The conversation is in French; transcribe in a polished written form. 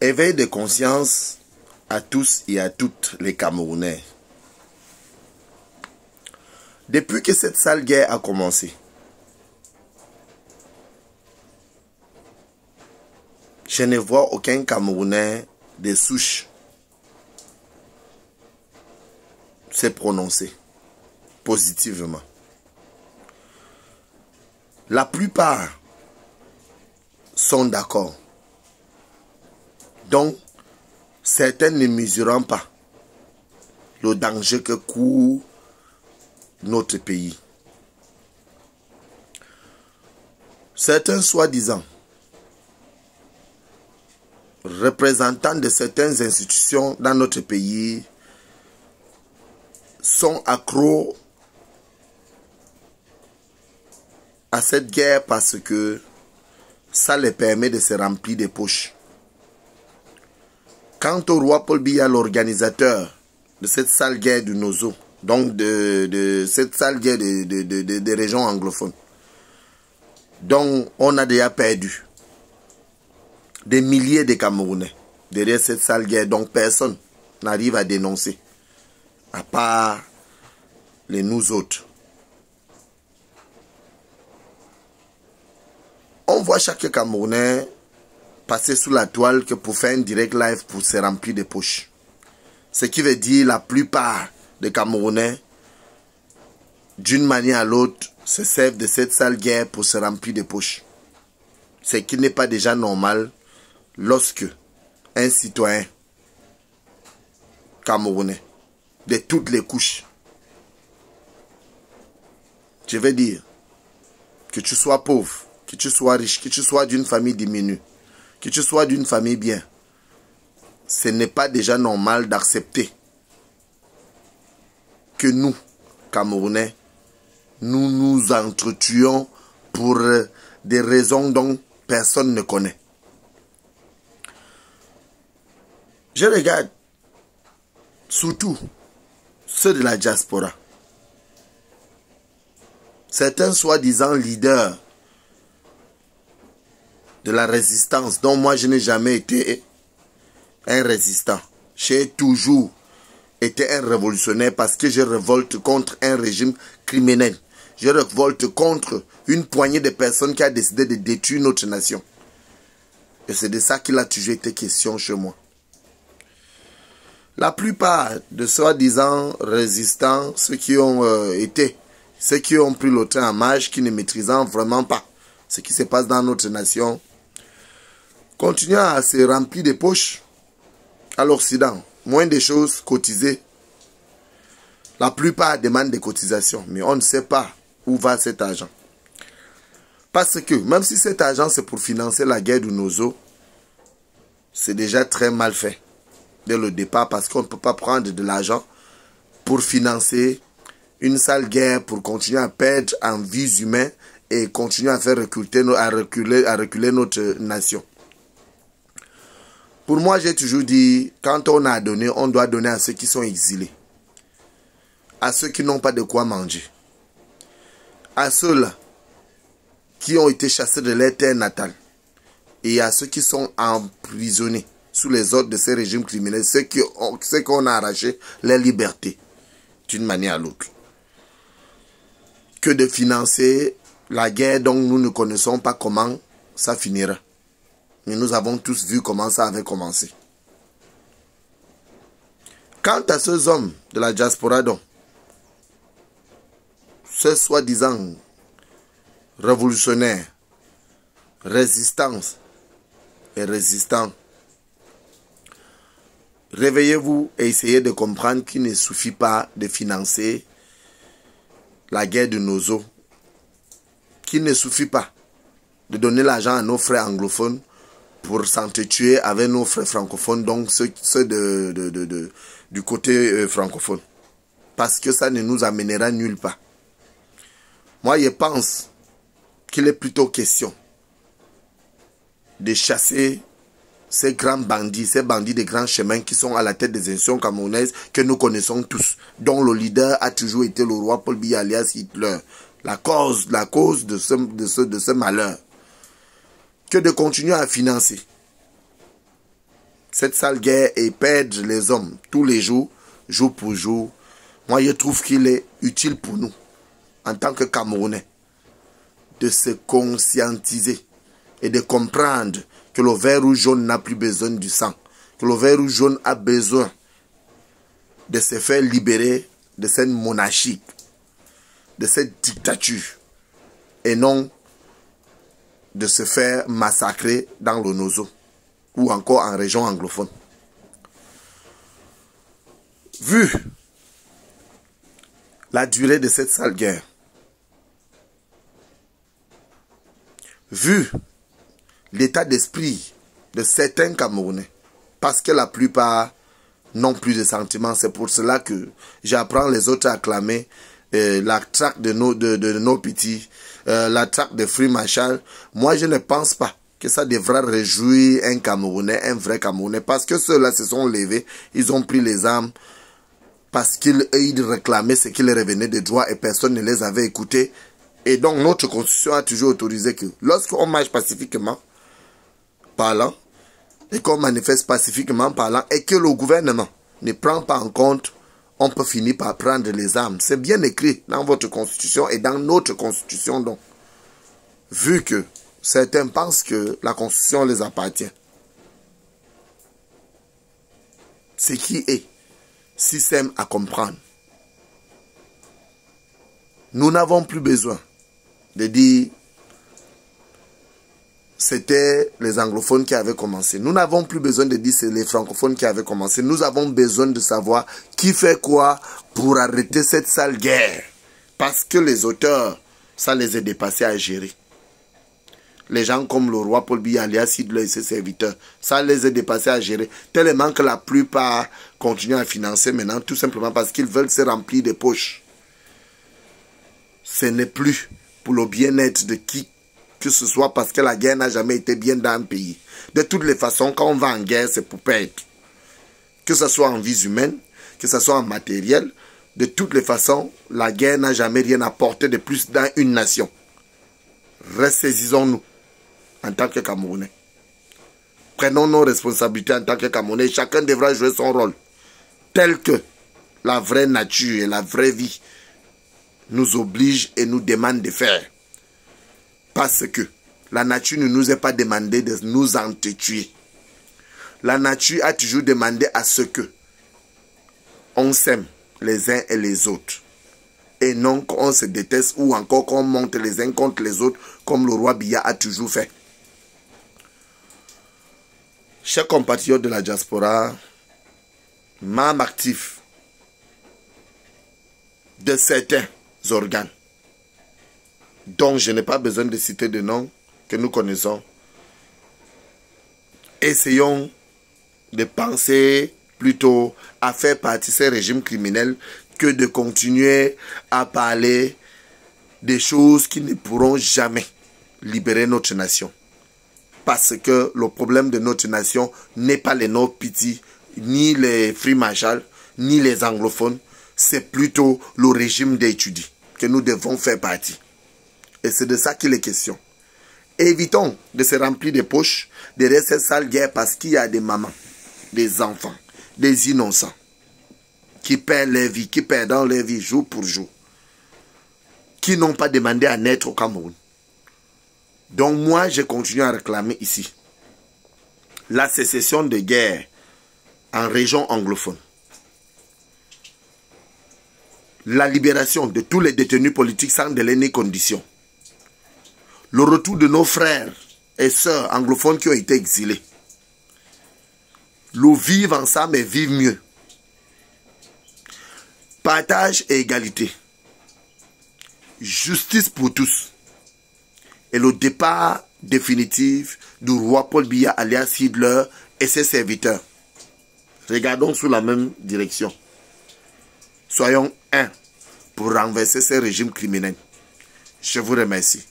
Éveil de conscience à tous et à toutes les Camerounais. Depuis que cette sale guerre a commencé, je ne vois aucun Camerounais de souche se prononcer positivement. La plupart sont d'accord. Donc, certains ne mesurant pas le danger que court notre pays. Certains soi-disant représentants de certaines institutions dans notre pays sont accros à cette guerre parce que ça les permet de se remplir des poches. Quant au roi Paul Biya, l'organisateur de cette sale guerre du Nozo, donc de cette sale guerre des régions anglophones, dont on a déjà perdu des milliers de Camerounais derrière cette sale guerre, donc personne n'arrive à dénoncer, à part les nous autres. On voit chaque Camerounais passer sous la toile que pour faire un direct live pour se remplir de poches. Ce qui veut dire la plupart des Camerounais, d'une manière à l'autre, se servent de cette sale guerre pour se remplir de poches. Ce qui n'est pas déjà normal lorsque un citoyen camerounais de toutes les couches, je veux dire, que tu sois pauvre, que tu sois riche, que tu sois d'une famille diminuée, que tu sois d'une famille bien, ce n'est pas déjà normal d'accepter que nous, Camerounais, nous nous entretuons pour des raisons dont personne ne connaît. Je regarde surtout ceux de la diaspora. Certains soi-disant leaders de la résistance, dont moi je n'ai jamais été un résistant. J'ai toujours été un révolutionnaire parce que je révolte contre un régime criminel. Je révolte contre une poignée de personnes qui a décidé de détruire notre nation. Et c'est de ça qu'il a toujours été question chez moi. La plupart de soi-disant résistants, ceux qui ont pris le train en marche, qui ne maîtrisant vraiment pas ce qui se passe dans notre nation, continuent à se remplir des poches à l'Occident. Moins de choses cotisées. La plupart demandent des cotisations, mais on ne sait pas où va cet argent. Parce que même si cet argent c'est pour financer la guerre du Nozo, c'est déjà très mal fait dès le départ parce qu'on ne peut pas prendre de l'argent pour financer une sale guerre, pour continuer à perdre en vies humaines et continuer à faire reculer notre nation. Pour moi, j'ai toujours dit, quand on a donné, on doit donner à ceux qui sont exilés, à ceux qui n'ont pas de quoi manger, à ceux-là qui ont été chassés de leur terre natale et à ceux qui sont emprisonnés sous les ordres de ces régimes criminels, ceux qu'on a arraché leur liberté d'une manière à l'autre, que de financer la guerre dont nous ne connaissons pas comment ça finira. Mais nous avons tous vu comment ça avait commencé. Quant à ces hommes de la diaspora, donc, ces soi-disant révolutionnaires, résistance et résistants, réveillez-vous et essayez de comprendre qu'il ne suffit pas de financer la guerre de Nozo, qu'il ne suffit pas de donner l'argent à nos frères anglophones pour s'entretuer avec nos frères francophones, donc ceux du côté francophone. Parce que ça ne nous amènera nulle part. Moi, je pense qu'il est plutôt question de chasser ces grands bandits, ces bandits des grands chemins qui sont à la tête des institutions camerounaises que nous connaissons tous, dont le leader a toujours été le roi Paul Biya alias Hitler, la cause de ce malheur, que de continuer à financer cette sale guerre et perdre les hommes tous les jours, jour pour jour, moi je trouve qu'il est utile pour nous, en tant que Camerounais, de se conscientiser et de comprendre que le vert ou jaune n'a plus besoin du sang, que le vert ou jaune a besoin de se faire libérer de cette monarchie, de cette dictature, et non de se faire massacrer dans le Nozo ou encore en région anglophone. Vu la durée de cette sale guerre, vu l'état d'esprit de certains Camerounais, parce que la plupart n'ont plus de sentiments, c'est pour cela que j'apprends les autres à acclamer la traque de nos petits, la traque de Free Marshall. Moi, je ne pense pas que ça devra réjouir un Camerounais, un vrai Camerounais, parce que ceux-là se sont levés, ils ont pris les armes, parce qu'ils réclamaient ce qui leur revenait de droit et personne ne les avait écoutés. Et donc, notre constitution a toujours autorisé que lorsqu'on marche pacifiquement parlant, et qu'on manifeste pacifiquement parlant, et que le gouvernement ne prend pas en compte, on peut finir par prendre les armes. C'est bien écrit dans votre constitution et dans notre constitution. Donc, vu que certains pensent que la constitution les appartient, ce qui est si simple à comprendre. Nous n'avons plus besoin de dire c'était les anglophones qui avaient commencé. Nous n'avons plus besoin de dire c'est les francophones qui avaient commencé. Nous avons besoin de savoir qui fait quoi pour arrêter cette sale guerre. Parce que les auteurs, ça les a dépassés à gérer. Les gens comme le roi Paul Biya alias Hitler et ses serviteurs, ça les a dépassés à gérer. Tellement que la plupart continuent à financer maintenant, tout simplement parce qu'ils veulent se remplir des poches. Ce n'est plus pour le bien-être de qui que ce soit, parce que la guerre n'a jamais été bien dans un pays. De toutes les façons, quand on va en guerre, c'est pour perdre. Que ce soit en vies humaines, que ce soit en matériel, de toutes les façons, la guerre n'a jamais rien apporté de plus dans une nation. Ressaisissons-nous en tant que Camerounais. Prenons nos responsabilités en tant que Camerounais. Chacun devra jouer son rôle, tel que la vraie nature et la vraie vie nous oblige et nous demande de faire. Parce que la nature ne nous est pas demandé de nous entretuer. La nature a toujours demandé à ce que on s'aime les uns et les autres. Et non qu'on se déteste ou encore qu'on monte les uns contre les autres comme le roi Biya a toujours fait. Chers compatriotes de la diaspora, membre actif de certains organes dont je n'ai pas besoin de citer de noms que nous connaissons, essayons de penser plutôt à faire partie de ces régimes criminels que de continuer à parler des choses qui ne pourront jamais libérer notre nation. Parce que le problème de notre nation n'est pas les Nord-Piti, ni les Free Marshall, ni les anglophones, c'est plutôt le régime d'étudiants que nous devons faire partie. Et c'est de ça qu'il est question. Évitons de se remplir des poches derrière cette sale guerre parce qu'il y a des mamans, des enfants, des innocents qui perdent leur vie, qui perdent leur vie jour pour jour, qui n'ont pas demandé à naître au Cameroun. Donc moi, je continue à réclamer ici la cessation de guerre en région anglophone, la libération de tous les détenus politiques sans délai ni condition, le retour de nos frères et sœurs anglophones qui ont été exilés, le vivre ensemble et vivre mieux, partage et égalité, justice pour tous, et le départ définitif du roi Paul Biya alias Hitler et ses serviteurs. Regardons sous la même direction. Soyons un pour renverser ces régimes criminels. Je vous remercie.